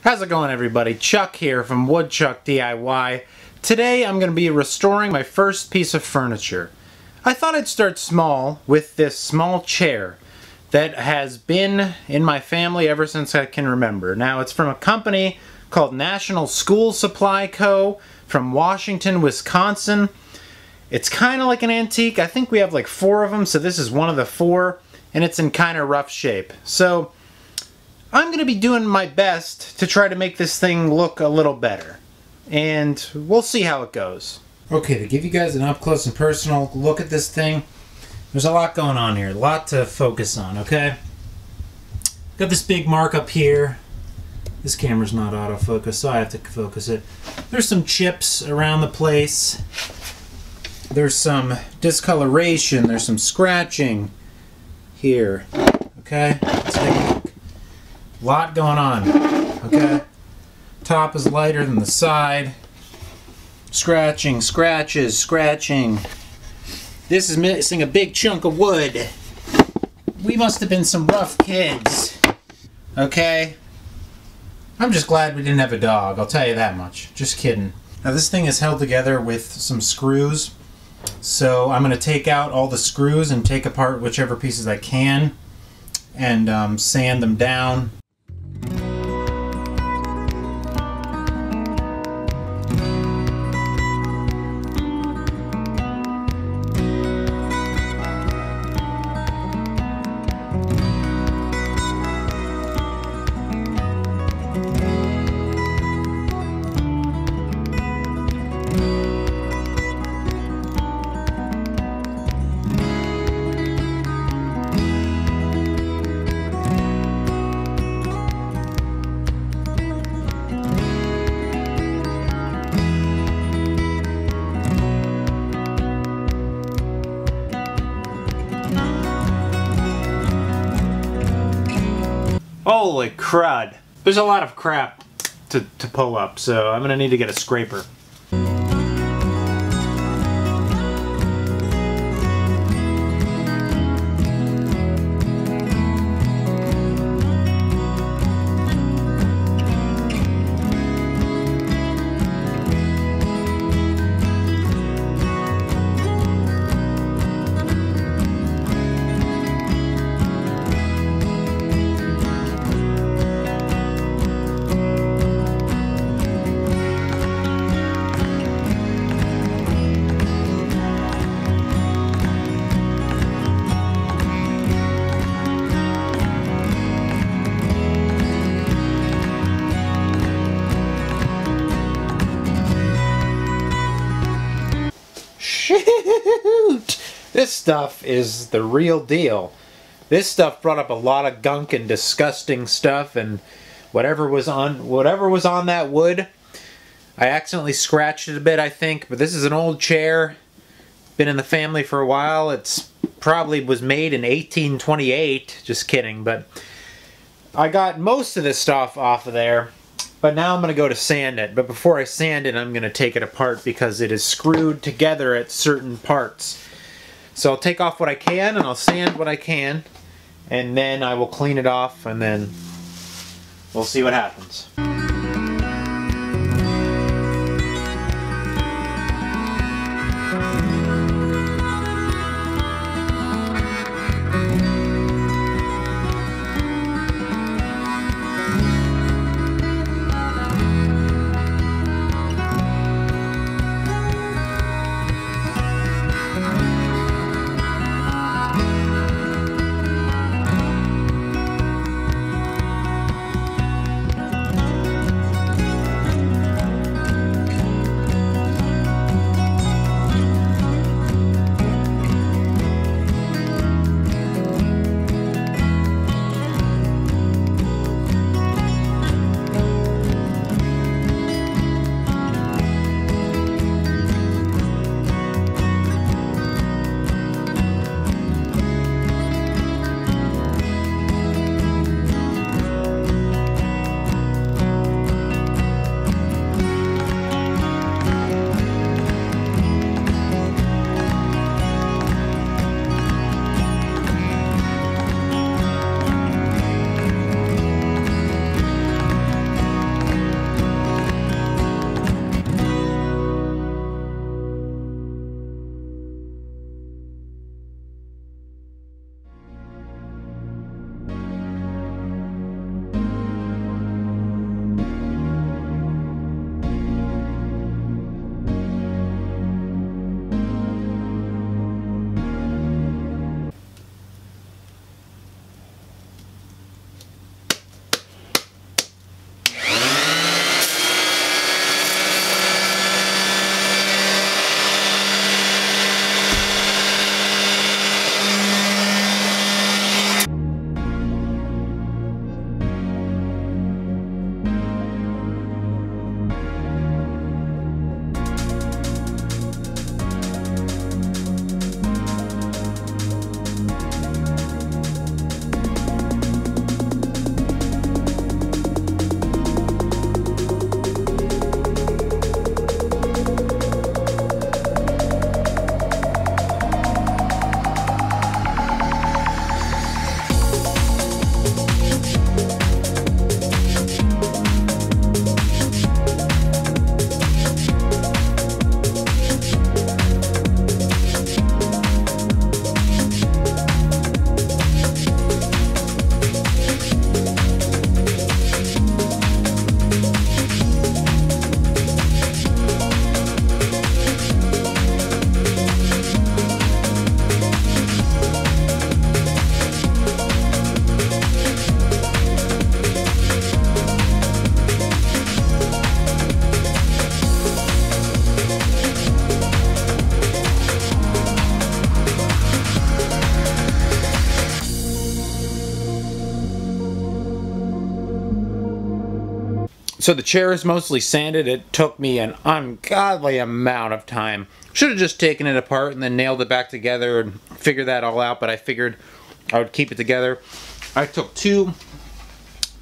How's it going, everybody? Chuck here from Woodchuck DIY. Today I'm going to be restoring my first piece of furniture. I thought I'd start small with this small chair that has been in my family ever since I can remember. Now, it's from a company called National School Supply Co. from Washington, Wisconsin. It's kind of like an antique. I think we have like 4 of them, so this is one of the 4, and it's in kind of rough shape. So I'm going to be doing my best to try to make this thing look a little better. And we'll see how it goes. Okay, to give you guys an up close and personal look at this thing, there's a lot going on here. A lot to focus on, okay? Got this big mark up here. This camera's not autofocus, so I have to focus it. There's some chips around the place. There's some discoloration. There's some scratching here. Okay? Let's take a look. Lot going on, okay? Top is lighter than the side. Scratching, scratches, scratching. This is missing a big chunk of wood. We must have been some rough kids, okay? I'm just glad we didn't have a dog, I'll tell you that much. Just kidding. Now this thing is held together with some screws. So I'm going to take out all the screws and take apart whichever pieces I can and sand them down. Holy crud. There's a lot of crap to pull up, so I'm gonna need to get a scraper. Shoot! This stuff is the real deal. This stuff brought up a lot of gunk and disgusting stuff, and whatever was on that wood, I accidentally scratched it a bit, I think. But this is an old chair, been in the family for a while. It's probably was made in 1828. Just kidding, but I got most of this stuff off of there. But now I'm going to go to sand it. But before I sand it, I'm going to take it apart because it is screwed together at certain parts. So I'll take off what I can and I'll sand what I can. And then I will clean it off and then we'll see what happens. So the chair is mostly sanded. It took me an ungodly amount of time. Should have just taken it apart and then nailed it back together and figured that all out, but I figured I would keep it together. I took 2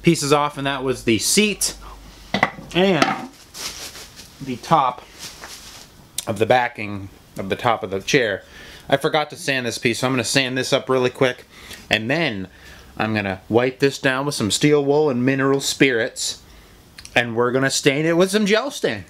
pieces off, and that was the seat and the top of the backing of the top of the chair. I forgot to sand this piece, so I'm going to sand this up really quick, and then I'm going to wipe this down with some steel wool and mineral spirits, and we're going to stain it with some gel stain.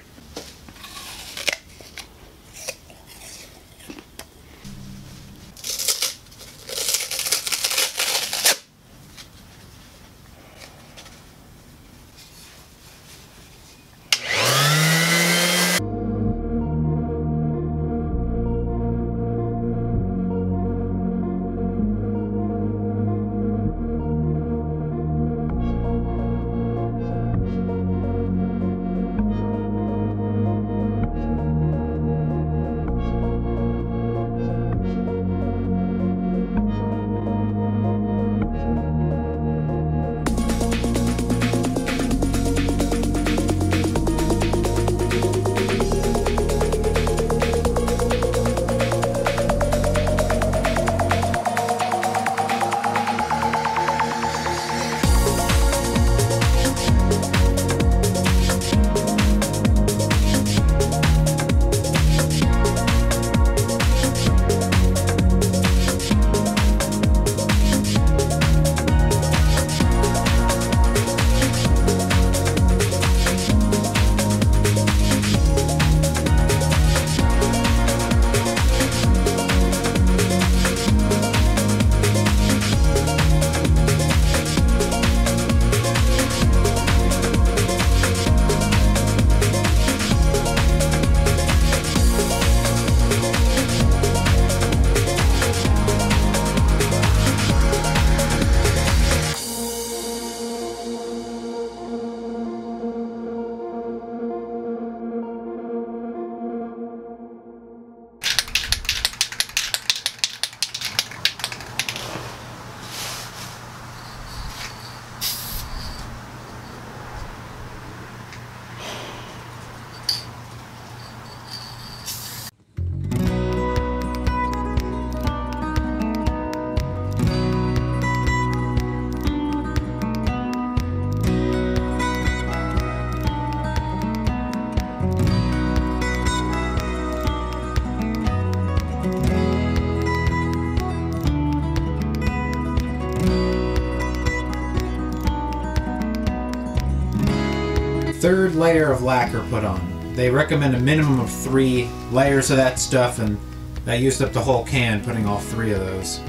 Third layer of lacquer put on. They recommend a minimum of 3 layers of that stuff, and I used up the whole can putting all 3 of those.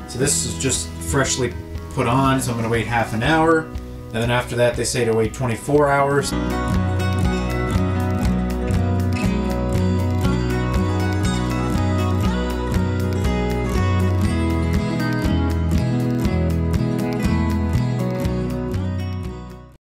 So this is just freshly put on, so I'm going to wait half an hour, and then after that they say to wait 24 hours.